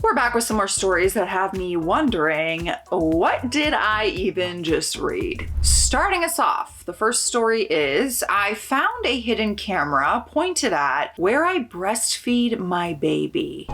We're back with some more stories that have me wondering, what did I even just read? Starting us off, the first story is, I found a hidden camera pointed at where I breastfeed my baby.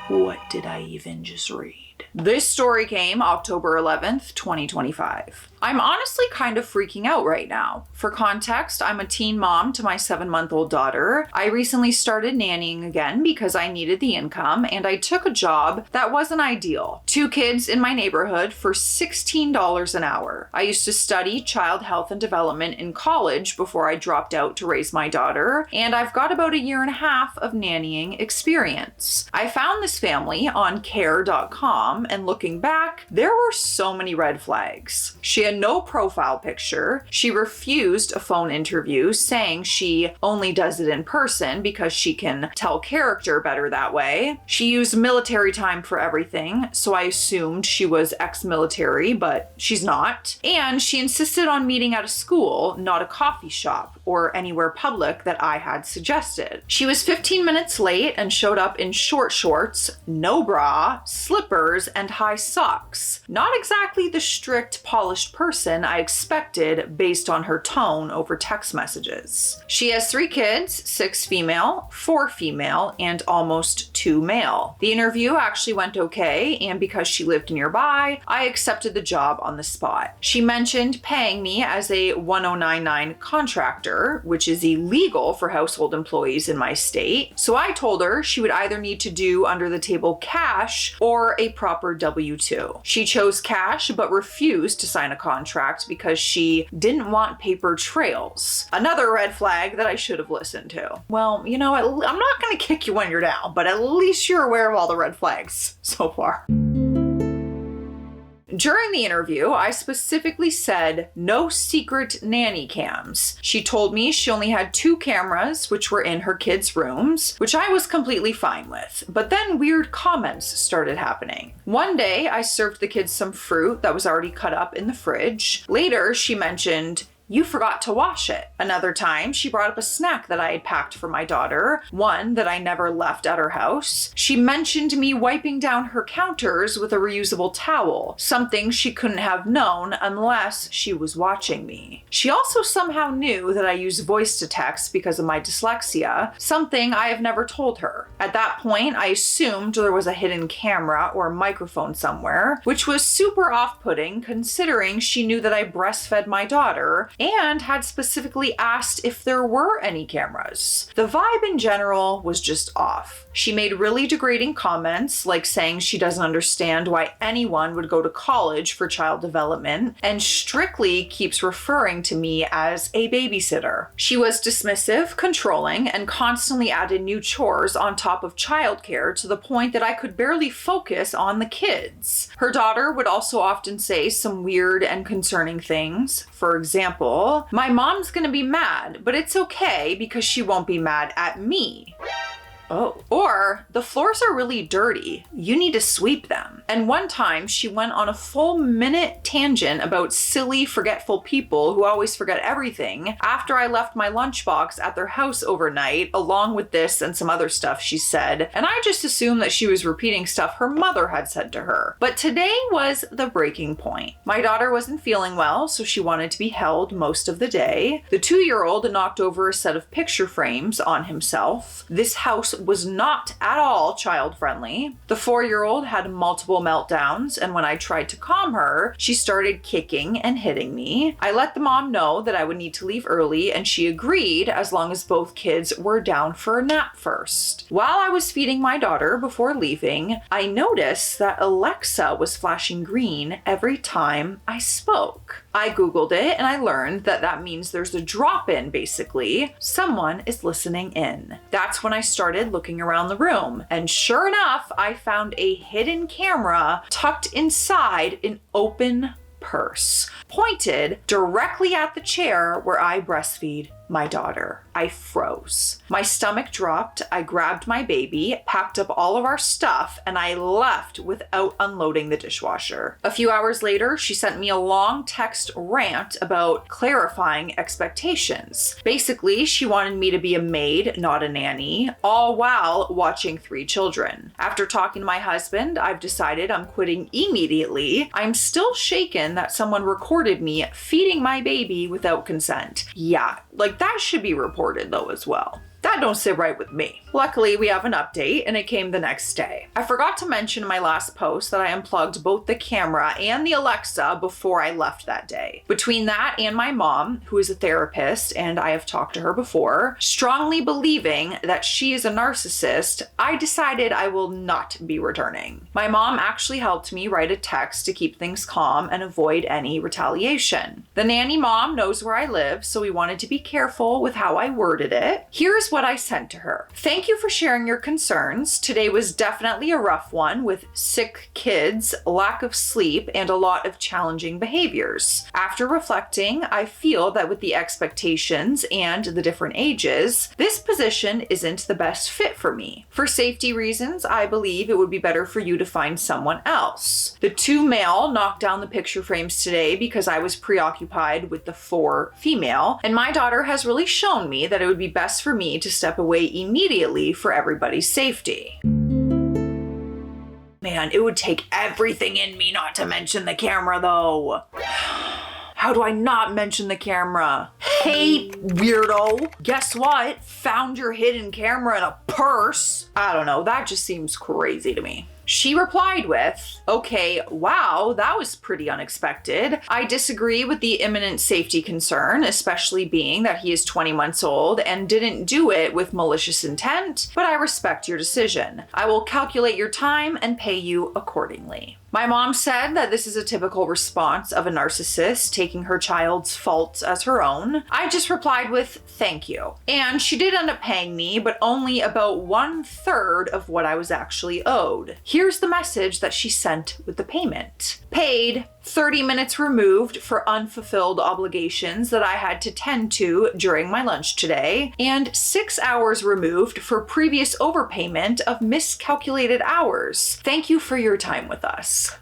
What did I even just read? This story came October 11th, 2025. I'm honestly kind of freaking out right now. For context, I'm a teen mom to my 7-month-old daughter. I recently started nannying again because I needed the income, and I took a job that wasn't ideal. 2 kids in my neighborhood for $16 an hour. I used to study child health and development in college before I dropped out to raise my daughter, and I've got about a year and a half of nannying experience. I found this family on care.com, and looking back, there were so many red flags. She had no profile picture. She refused a phone interview, saying she only does it in person because she can tell character better that way. She used military time for everything, so I assumed she was ex-military, but she's not. And she insisted on meeting at a school, not a coffee shop or anywhere public that I had suggested. She was 15 minutes late and showed up in short shorts, no bra, slippers, and high socks. Not exactly the strict, polished person I expected based on her tone over text messages. She has 3 kids, 6 female, 4 female, and almost 2 male. The interview actually went okay, and because she lived nearby, I accepted the job on the spot. She mentioned paying me as a 1099 contractor, which is illegal for household employees in my state. So I told her she would either need to do under the table cash or a proper W-2. She chose cash but refused to sign a contract because she didn't want paper trails. Another red flag that I should have listened to. Well, you know, I'm not going to kick you when you're down, but at least you're aware of all the red flags so far. During the interview, I specifically said no secret nanny cams. She told me she only had 2 cameras, which were in her kids' rooms, which I was completely fine with. But then weird comments started happening. One day, I served the kids some fruit that was already cut up in the fridge. Later, she mentioned, "You forgot to wash it." Another time, she brought up a snack that I had packed for my daughter, one that I never left at her house. She mentioned me wiping down her counters with a reusable towel, something she couldn't have known unless she was watching me. She also somehow knew that I use voice to text because of my dyslexia, something I have never told her. At that point, I assumed there was a hidden camera or microphone somewhere, which was super off-putting considering she knew that I breastfed my daughter and had specifically asked if there were any cameras. The vibe in general was just off. She made really degrading comments, like saying she doesn't understand why anyone would go to college for child development, and strictly keeps referring to me as a babysitter. She was dismissive, controlling, and constantly added new chores on top of childcare to the point that I could barely focus on the kids. Her daughter would also often say some weird and concerning things. For example, "My mom's gonna be mad, but it's okay because she won't be mad at me." Oh. Or, "The floors are really dirty. You need to sweep them." And one time she went on a full minute tangent about silly, forgetful people who always forget everything after I left my lunchbox at their house overnight, along with this and some other stuff she said. And I just assumed that she was repeating stuff her mother had said to her. But today was the breaking point. My daughter wasn't feeling well, so she wanted to be held most of the day. The 2-year-old knocked over a set of picture frames on himself. This house was not at all child-friendly. The 4-year-old had multiple meltdowns, and when I tried to calm her, she started kicking and hitting me. I let the mom know that I would need to leave early, and she agreed as long as both kids were down for a nap first. While I was feeding my daughter before leaving, I noticed that Alexa was flashing green every time I spoke. I Googled it and I learned that that means there's a drop-in, basically. Someone is listening in. That's when I started looking around the room, and sure enough, I found a hidden camera tucked inside an open purse, pointed directly at the chair where I breastfeed my daughter. I froze. My stomach dropped, I grabbed my baby, packed up all of our stuff, and I left without unloading the dishwasher. A few hours later, she sent me a long text rant about clarifying expectations. Basically, she wanted me to be a maid, not a nanny, all while watching 3 children. After talking to my husband, I've decided I'm quitting immediately. I'm still shaken that someone recorded me feeding my baby without consent. Yeah, like that should be reported though as well. That don't sit right with me. Luckily, we have an update and it came the next day. I forgot to mention in my last post that I unplugged both the camera and the Alexa before I left that day. Between that and my mom, who is a therapist, and I have talked to her before, strongly believing that she is a narcissist, I decided I will not be returning. My mom actually helped me write a text to keep things calm and avoid any retaliation. The nanny mom knows where I live, so we wanted to be careful with how I worded it. Here's what I sent to her. Thank you for sharing your concerns. Today was definitely a rough one with sick kids, lack of sleep, and a lot of challenging behaviors. After reflecting, I feel that with the expectations and the different ages, this position isn't the best fit for me. For safety reasons, I believe it would be better for you to find someone else. The 2 male knocked down the picture frames today because I was preoccupied with the 4 female, and my daughter has really shown me that it would be best for me to step away immediately for everybody's safety. Man, it would take everything in me not to mention the camera though. How do I not mention the camera? Hey, weirdo. Guess what? Found your hidden camera in a purse. I don't know, that just seems crazy to me. She replied with, okay, wow, that was pretty unexpected. I disagree with the imminent safety concern, especially being that he is 20 months old and didn't do it with malicious intent, but I respect your decision. I will calculate your time and pay you accordingly. My mom said that this is a typical response of a narcissist taking her child's faults as her own. I just replied with, thank you. And she did end up paying me, but only about 1/3 of what I was actually owed. Here's the message that she sent with the payment. Paid, 30 minutes removed for unfulfilled obligations that I had to tend to during my lunch today, and 6 hours removed for previous overpayment of miscalculated hours. Thank you for your time with us.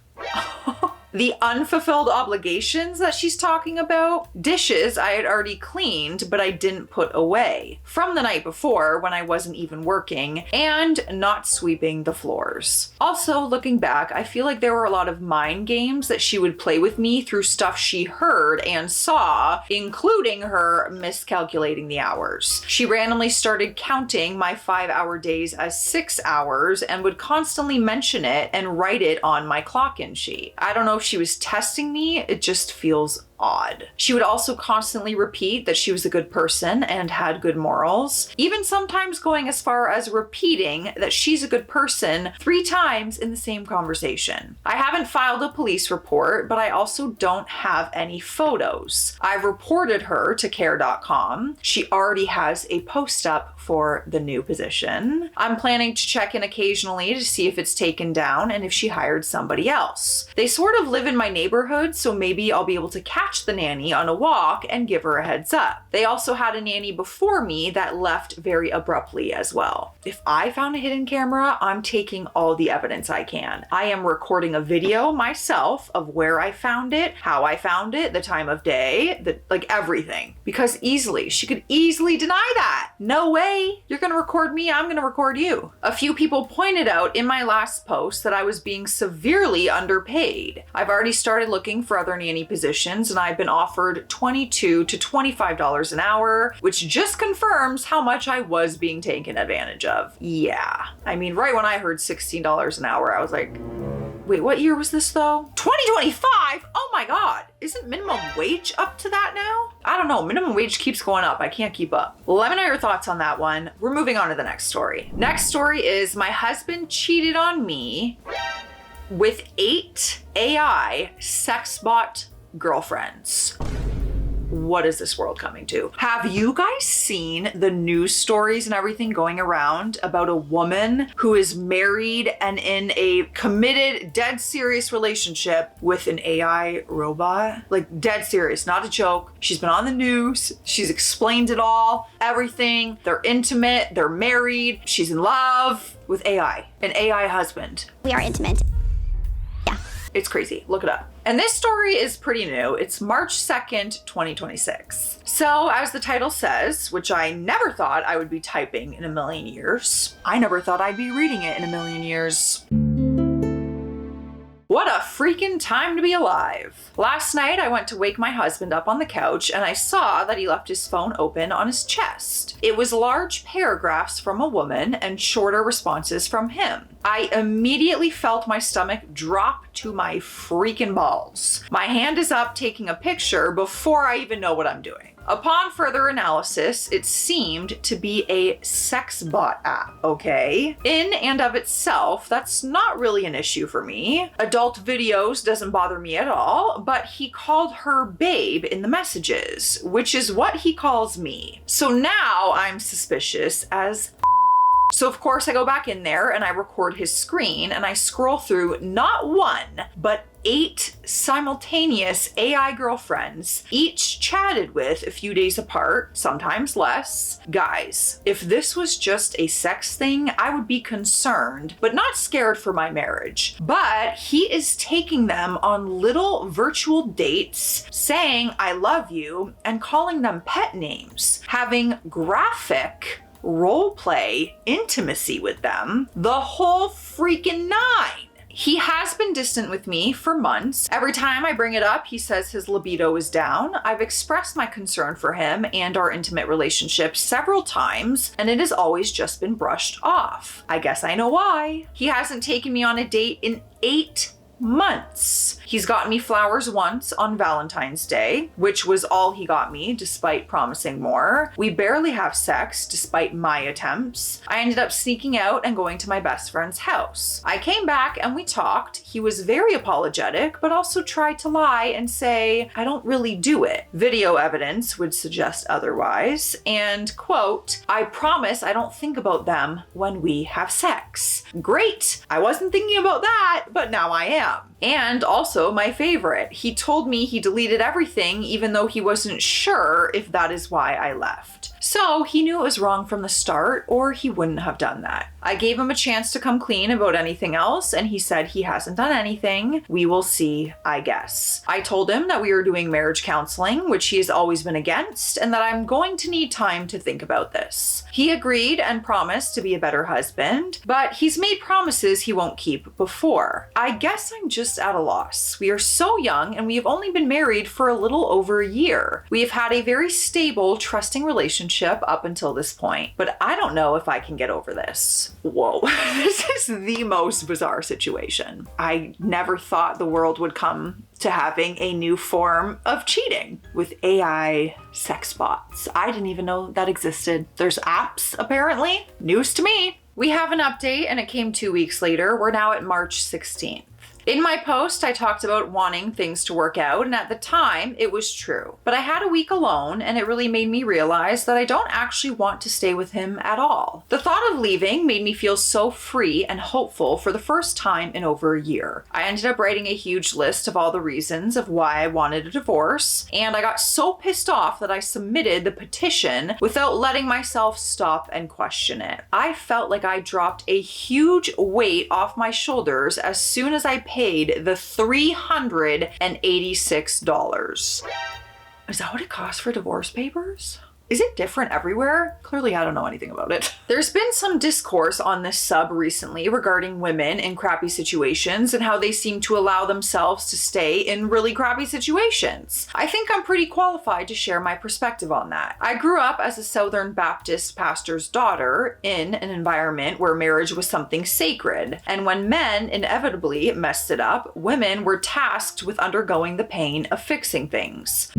The unfulfilled obligations that she's talking about, dishes I had already cleaned, but I didn't put away from the night before when I wasn't even working, and not sweeping the floors. Also, looking back, I feel like there were a lot of mind games that she would play with me through stuff she heard and saw, including her miscalculating the hours. She randomly started counting my 5-hour days as 6 hours and would constantly mention it and write it on my clock-in sheet. I don't know if she was testing me, it just feels odd. She would also constantly repeat that she was a good person and had good morals, even sometimes going as far as repeating that she's a good person 3 times in the same conversation. I haven't filed a police report, but I also don't have any photos. I've reported her to care.com. She already has a post up for the new position. I'm planning to check in occasionally to see if it's taken down and if she hired somebody else. They sort of live in my neighborhood, so maybe I'll be able to catch the nanny on a walk and give her a heads up. They also had a nanny before me that left very abruptly as well. If I found a hidden camera, I'm taking all the evidence I can. I am recording a video myself of where I found it, how I found it, the time of day, like everything. Because she could easily deny that. No way. You're gonna record me, I'm gonna record you. A few people pointed out in my last post that I was being severely underpaid. I've already started looking for other nanny positions, and I've been offered $22 to $25 an hour, which just confirms how much I was being taken advantage of. Yeah. I mean, right when I heard $16 an hour, I was like, wait, what year was this though? 2025? Oh my God. Isn't minimum wage up to that now? I don't know. Minimum wage keeps going up. I can't keep up. Let me know your thoughts on that one. We're moving on to the next story. Next story is my husband cheated on me with 8 AI sex bot girlfriends. what is this world coming to? Have you guys seen the news stories and everything going around about a woman who is married and in a committed, dead serious relationship with an AI robot? Like dead serious, not a joke. She's been on the news. She's explained it all, everything. They're intimate, they're married, she's in love with AI, an AI husband. We are intimate. Yeah. It's crazy. Look it up. And this story is pretty new. It's March 2nd, 2026. So as the title says, which I never thought I would be typing in a million years, I never thought I'd be reading it in a million years. What a freaking time to be alive. Last night, I went to wake my husband up on the couch and I saw that he left his phone open on his chest. It was large paragraphs from a woman and shorter responses from him. I immediately felt my stomach drop to my freaking balls. My hand is up taking a picture before I even know what I'm doing. Upon further analysis, it seemed to be a sex bot app, okay? In and of itself, that's not really an issue for me. Adult videos doesn't bother me at all, but he called her babe in the messages, which is what he calls me. So now I'm suspicious as so of course I go back in there and I record his screen and I scroll through not one, but 8 simultaneous AI girlfriends, each chatted with a few days apart, sometimes less. Guys, if this was just a sex thing, I would be concerned, but not scared for my marriage. But he is taking them on little virtual dates, saying I love you, and calling them pet names, having graphic role play intimacy with them, the whole freaking 9. He has been distant with me for months. Every time I bring it up, he says his libido is down. I've expressed my concern for him and our intimate relationship several times, and it has always just been brushed off. I guess I know why. He hasn't taken me on a date in 8 months. He's gotten me flowers once on Valentine's Day, which was all he got me despite promising more. We barely have sex despite my attempts. I ended up sneaking out and going to my best friend's house. I came back and we talked. He was very apologetic, but also tried to lie and say, I don't really do it. Video evidence would suggest otherwise. And quote, I promise I don't think about them when we have sex. Great. I wasn't thinking about that, but now I am. And also my favorite, he told me he deleted everything even though he wasn't sure if that is why I left. So he knew it was wrong from the start, or he wouldn't have done that. I gave him a chance to come clean about anything else, and he said he hasn't done anything. We will see, I guess. I told him that we were doing marriage counseling, which he has always been against, and that I'm going to need time to think about this. He agreed and promised to be a better husband, but he's made promises he won't keep before. I guess I'm just at a loss. We are so young, and we have only been married for a little over a year. We have had a very stable, trusting relationship up until this point, but I don't know if I can get over this. Whoa, this is the most bizarre situation. I never thought the world would come to having a new form of cheating with AI sex bots. I didn't even know that existed. There's apps, apparently. News to me. We have an update and it came 2 weeks later. We're now at March 16th. In my post, I talked about wanting things to work out, and at the time, it was true. But I had a week alone, and it really made me realize that I don't actually want to stay with him at all. The thought of leaving made me feel so free and hopeful for the first time in over a year. I ended up writing a huge list of all the reasons of why I wanted a divorce, and I got so pissed off that I submitted the petition without letting myself stop and question it. I felt like I dropped a huge weight off my shoulders as soon as I paid the $386. Is that what it costs for divorce papers? Is it different everywhere? Clearly, I don't know anything about it. There's been some discourse on this sub recently regarding women in crappy situations and how they seem to allow themselves to stay in really crappy situations. I think I'm pretty qualified to share my perspective on that. I grew up as a Southern Baptist pastor's daughter in an environment where marriage was something sacred. And when men inevitably messed it up, women were tasked with undergoing the pain of fixing things.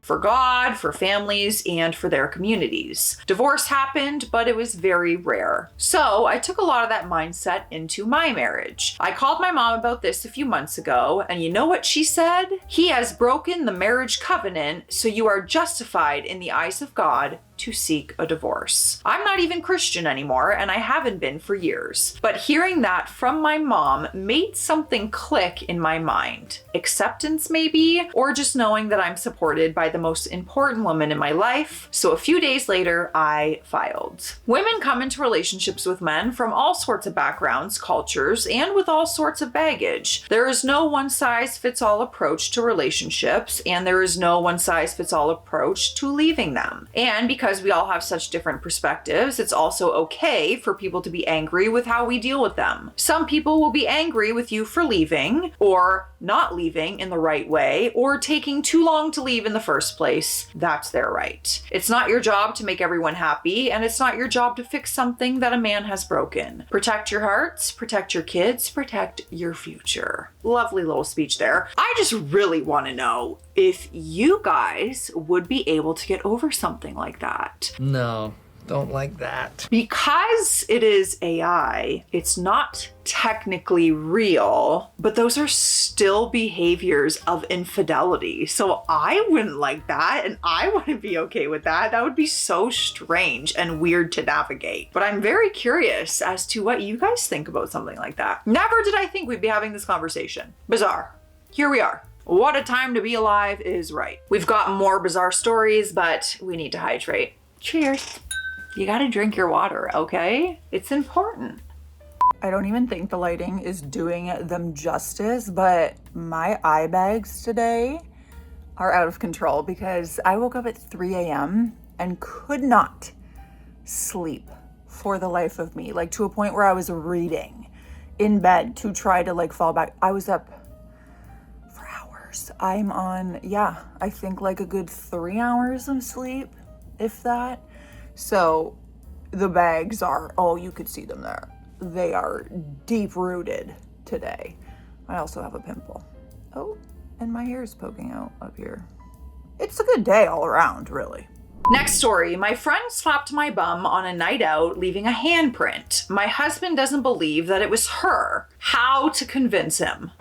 for God, for families, and for their communities. Divorce happened, but it was very rare. So I took a lot of that mindset into my marriage. I called my mom about this a few months ago, and you know what she said? He has broken the marriage covenant, so you are justified in the eyes of God to seek a divorce. I'm not even Christian anymore, and I haven't been for years. But hearing that from my mom made something click in my mind. Acceptance maybe, or just knowing that I'm supported by the most important woman in my life. So a few days later, I filed. Women come into relationships with men from all sorts of backgrounds, cultures, and with all sorts of baggage. There is no one-size-fits-all approach to relationships, and there is no one-size-fits-all approach to leaving them. And because we all have such different perspectives, it's also okay for people to be angry with how we deal with them. Some people will be angry with you for leaving, or not leaving in the right way, or taking too long to leave in the first place. That's their right. It's not your job to make everyone happy, and it's not your job to fix something that a man has broken. Protect your hearts, protect your kids, protect your future. Lovely little speech there. I just really want to know if you guys would be able to get over something like that. No, don't like that. Because it is AI, it's not technically real, but those are still behaviors of infidelity. So I wouldn't like that, and I wouldn't be okay with that. That would be so strange and weird to navigate. But I'm very curious as to what you guys think about something like that. Never did I think we'd be having this conversation. Bizarre. Here we are. What a time to be alive is right. We've got more bizarre stories, but we need to hydrate. Cheers. You gotta drink your water, okay? It's important. I don't even think the lighting is doing them justice, but my eye bags today are out of control because I woke up at 3 a.m. and could not sleep for the life of me, like to a point where I was reading in bed to try to like fall back. I was up for hours. I'm on, I think like a good 3 hours of sleep, if that. So the bags are, oh, you could see them there. They are deep rooted today. I also have a pimple. Oh, and my hair is poking out up here. It's a good day all around, really. Next story. My friend slapped my bum on a night out, leaving a handprint. My husband doesn't believe that it was her. How to convince him?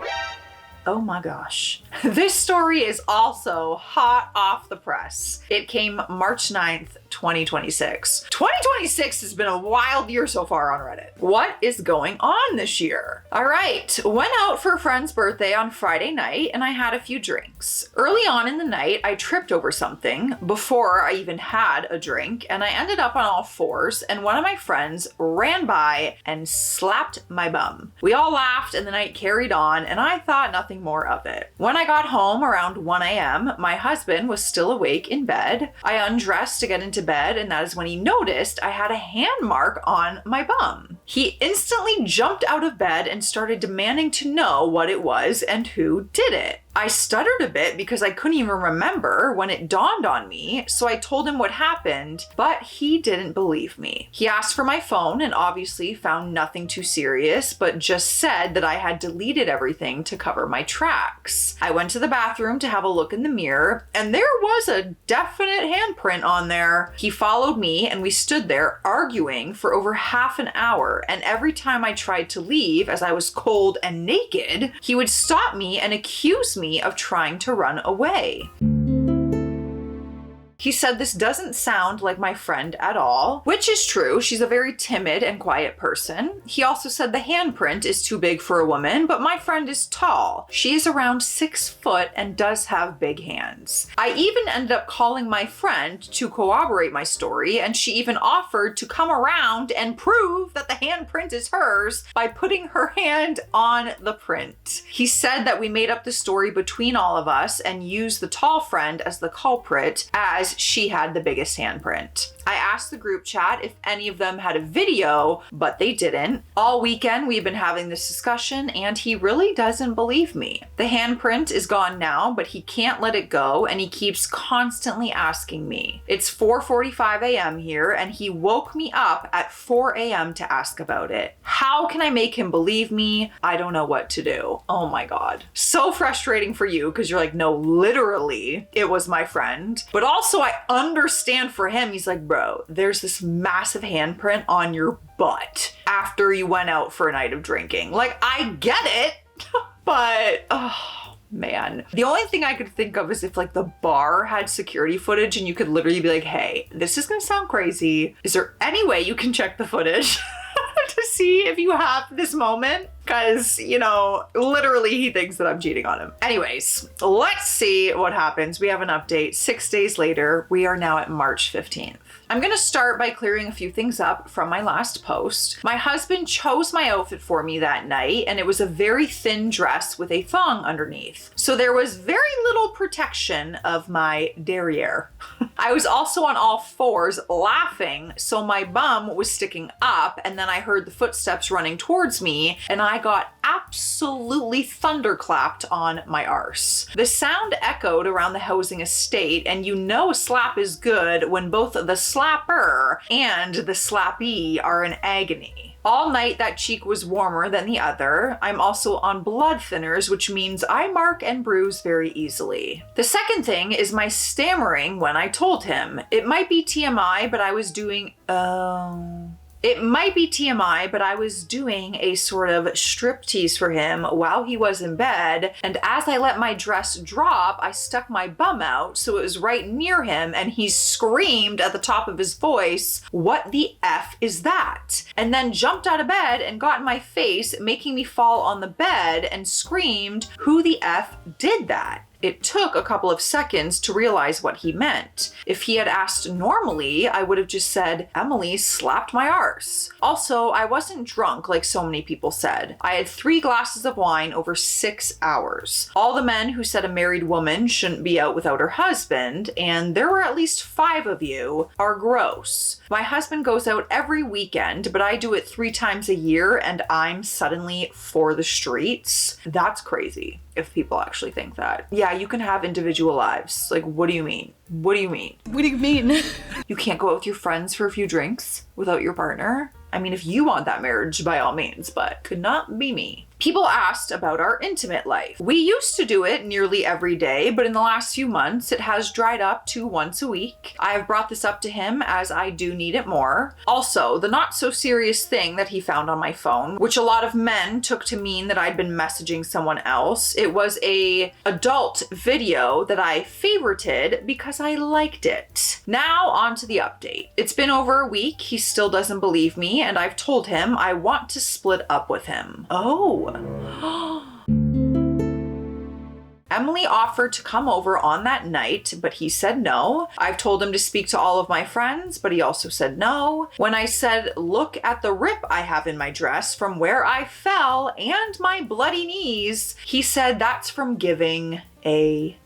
Oh my gosh. This story is also hot off the press. It came March 9th, 2026. 2026 has been a wild year so far on Reddit. What is going on this year? All right, went out for a friend's birthday on Friday night and I had a few drinks. Early on in the night, I tripped over something before I even had a drink and I ended up on all fours and one of my friends ran by and slapped my bum. We all laughed and the night carried on and I thought nothing more of it. When I got home around 1 a.m., my husband was still awake in bed. I undressed to get into bed, and that is when he noticed I had a hand mark on my bum. He instantly jumped out of bed and started demanding to know what it was and who did it. I stuttered a bit because I couldn't even remember when it dawned on me, so I told him what happened, but he didn't believe me. He asked for my phone and obviously found nothing too serious, but just said that I had deleted everything to cover my tracks. I went to the bathroom to have a look in the mirror, and there was a definite handprint on there. He followed me and we stood there arguing for over half an hour, and every time I tried to leave, as I was cold and naked, he would stop me and accuse me of trying to run away. He said this doesn't sound like my friend at all, which is true. She's a very timid and quiet person. He also said the handprint is too big for a woman, but my friend is tall. She is around 6 foot and does have big hands. I even ended up calling my friend to corroborate my story, and she even offered to come around and prove that the handprint is hers by putting her hand on the print. He said that we made up the story between all of us and used the tall friend as the culprit, as as she had the biggest handprint. I asked the group chat if any of them had a video, but they didn't. All weekend we've been having this discussion and he really doesn't believe me. The handprint is gone now, but he can't let it go and he keeps constantly asking me. It's 4:45 a.m. here and he woke me up at 4 a.m. to ask about it. How can I make him believe me? I don't know what to do. Oh my God. So frustrating for you because you're like, no, literally, it was my friend. But also I understand for him, he's like, bro, there's this massive handprint on your butt after you went out for a night of drinking. Like, I get it, but oh man. The only thing I could think of is if like the bar had security footage and you could literally be like, hey, this is gonna sound crazy. Is there any way you can check the footage to see if you have this moment? Because, you know, literally he thinks that I'm cheating on him. Anyways, let's see what happens. We have an update 6 days later. We are now at March 15th. I'm gonna start by clearing a few things up from my last post. My husband chose my outfit for me that night, and it was a very thin dress with a thong underneath. So there was very little protection of my derriere. I was also on all fours laughing, so my bum was sticking up, and then I heard the footsteps running towards me, and I got absolutely thunderclapped on my arse. The sound echoed around the housing estate, and you know a slap is good when both the slapper and the slappee are in agony. All night that cheek was warmer than the other. I'm also on blood thinners, which means I mark and bruise very easily. The second thing is my stammering when I told him. It might be TMI, but I was doing a sort of striptease for him while he was in bed, and as I let my dress drop, I stuck my bum out so it was right near him, and he screamed at the top of his voice, "What the F is that?" And then jumped out of bed and got in my face, making me fall on the bed, and screamed, "Who the F did that?" It took a couple of seconds to realize what he meant. If he had asked normally, I would have just said, Emily slapped my arse. Also, I wasn't drunk like so many people said. I had 3 glasses of wine over 6 hours. All the men who said a married woman shouldn't be out without her husband, and there were at least 5 of you, are gross. My husband goes out every weekend, but I do it 3 times a year and I'm suddenly for the streets. That's crazy. If people actually think that. Yeah, you can have individual lives. Like, what do you mean? What do you mean? What do you mean? You can't go out with your friends for a few drinks without your partner? I mean, if you want that marriage, by all means, but could not be me. People asked about our intimate life. We used to do it nearly every day, but in the last few months, it has dried up to once a week. I have brought this up to him as I do need it more. Also, the not so serious thing that he found on my phone, which a lot of men took to mean that I'd been messaging someone else. It was a adult video that I favorited because I liked it. Now on to the update. It's been over a week. He still doesn't believe me, and I've told him I want to split up with him. Oh. Emily offered to come over on that night, but he said no. I've told him to speak to all of my friends, but he also said no. When I said, look at the rip I have in my dress from where I fell and my bloody knees, he said that's from giving a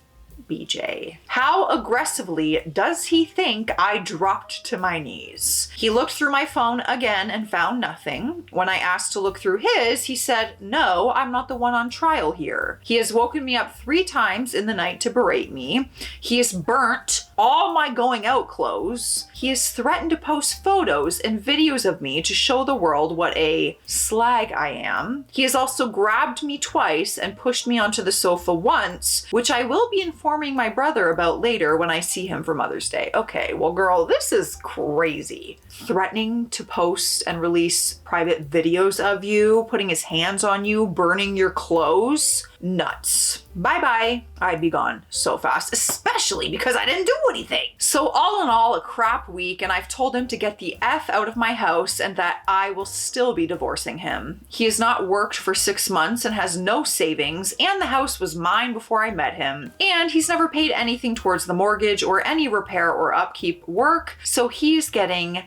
BJ. How aggressively does he think I dropped to my knees? He looked through my phone again and found nothing. When I asked to look through his, he said, no, I'm not the one on trial here. He has woken me up 3 times in the night to berate me. He has burnt all my going out clothes. He has threatened to post photos and videos of me to show the world what a slag I am. He has also grabbed me twice and pushed me onto the sofa once, which I will be informing my brother about later when I see him for Mother's Day. Okay, well girl, this is crazy. Threatening to post and release private videos of you, putting his hands on you, burning your clothes. Nuts. Bye-bye. I'd be gone so fast, especially because I didn't do anything. So all in all, a crap week, and I've told him to get the F out of my house and that I will still be divorcing him. He has not worked for 6 months and has no savings, and the house was mine before I met him, and he's never paid anything towards the mortgage or any repair or upkeep work, so he's getting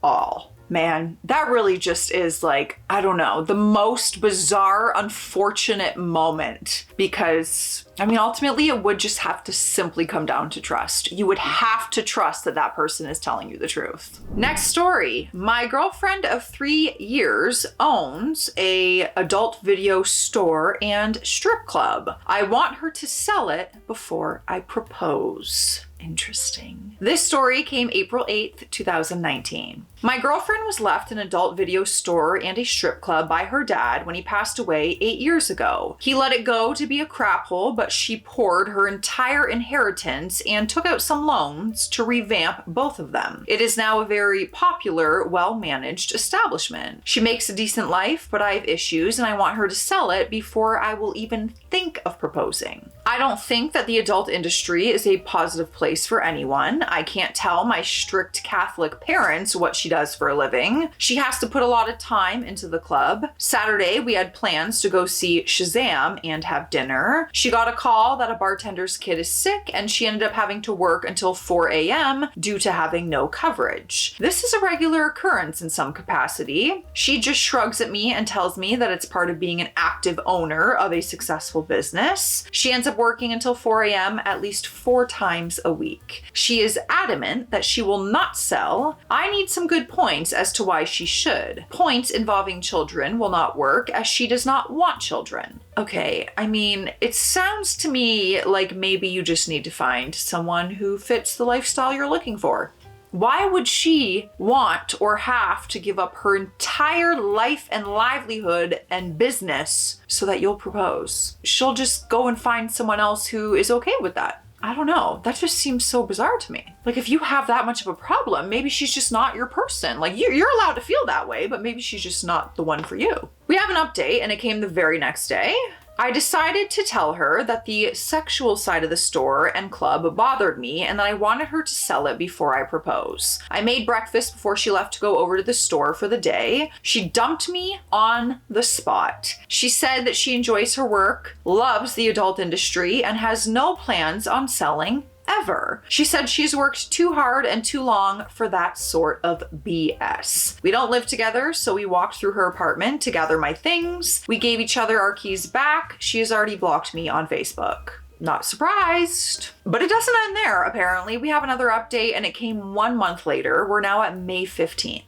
all. Man, that really just is like, I don't know, the most bizarre, unfortunate moment, because I mean, ultimately it would just have to simply come down to trust. You would have to trust that that person is telling you the truth. Next story. My girlfriend of 3 years owns a adult video store and strip club. I want her to sell it before I propose. Interesting. This story came April 8th, 2019. My girlfriend was left an adult video store and a strip club by her dad when he passed away 8 years ago. He let it go to be a crap hole, but she poured her entire inheritance and took out some loans to revamp both of them. It is now a very popular, well-managed establishment. She makes a decent life, but I have issues and I want her to sell it before I will even think of proposing. I don't think that the adult industry is a positive place for anyone. I can't tell my strict Catholic parents what she does for a living. She has to put a lot of time into the club. Saturday, we had plans to go see Shazam and have dinner. She got a call that a bartender's kid is sick and she ended up having to work until 4 a.m. due to having no coverage. This is a regular occurrence in some capacity. She just shrugs at me and tells me that it's part of being an active owner of a successful business. She ends up working until 4 a.m. at least 4 times a week. She is adamant that she will not sell. I need some good points as to why she should. Points involving children will not work as she does not want children. Okay, I mean, it sounds to me like maybe you just need to find someone who fits the lifestyle you're looking for. Why would she want or have to give up her entire life and livelihood and business so that you'll propose? She'll just go and find someone else who is okay with that. I don't know. That just seems so bizarre to me. Like, if you have that much of a problem, maybe she's just not your person. Like, you're allowed to feel that way, but maybe she's just not the one for you. We have an update, and it came the very next day. I decided to tell her that the sexual side of the store and club bothered me and that I wanted her to sell it before I propose. I made breakfast before she left to go over to the store for the day. She dumped me on the spot. She said that she enjoys her work, loves the adult industry, and has no plans on selling ever. She said she's worked too hard and too long for that sort of BS. We don't live together, so we walked through her apartment to gather my things. We gave each other our keys back. She has already blocked me on Facebook. Not surprised. But it doesn't end there, apparently. We have another update and it came 1 month later. We're now at May 15th.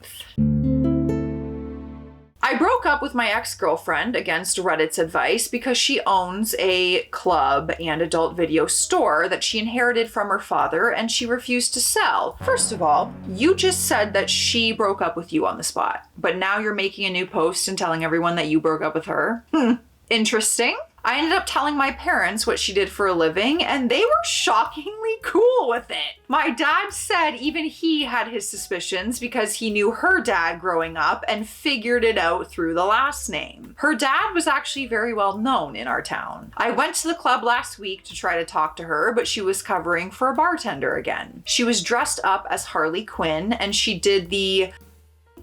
I broke up with my ex-girlfriend against Reddit's advice because she owns a club and adult video store that she inherited from her father and she refused to sell. First of all, you just said that she broke up with you on the spot, but now you're making a new post and telling everyone that you broke up with her. Interesting. I ended up telling my parents what she did for a living and they were shockingly cool with it. My dad said even he had his suspicions because he knew her dad growing up and figured it out through the last name. Her dad was actually very well known in our town. I went to the club last week to try to talk to her, but she was covering for a bartender again. She was dressed up as Harley Quinn and she did the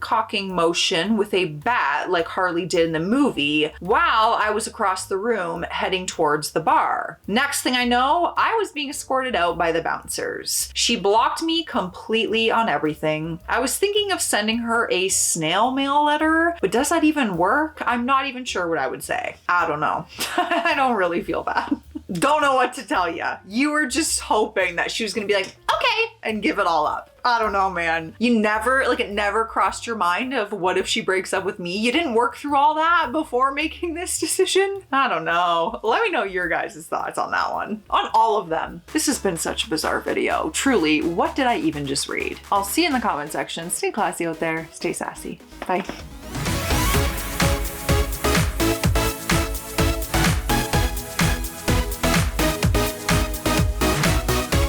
cocking motion with a bat like Harley did in the movie while I was across the room heading towards the bar. Next thing I know, I was being escorted out by the bouncers. She blocked me completely on everything. I was thinking of sending her a snail mail letter, but does that even work? I'm not even sure what I would say. I don't know. I don't really feel bad. Don't know what to tell you. You were just hoping that she was gonna be like, okay, and give it all up. I don't know, man. You never, like, it never crossed your mind of what if she breaks up with me? You didn't work through all that before making this decision? I don't know. Let me know your guys' thoughts on that one. On all of them. This has been such a bizarre video. Truly, what did I even just read? I'll see you in the comment section. Stay classy out there. Stay sassy. Bye.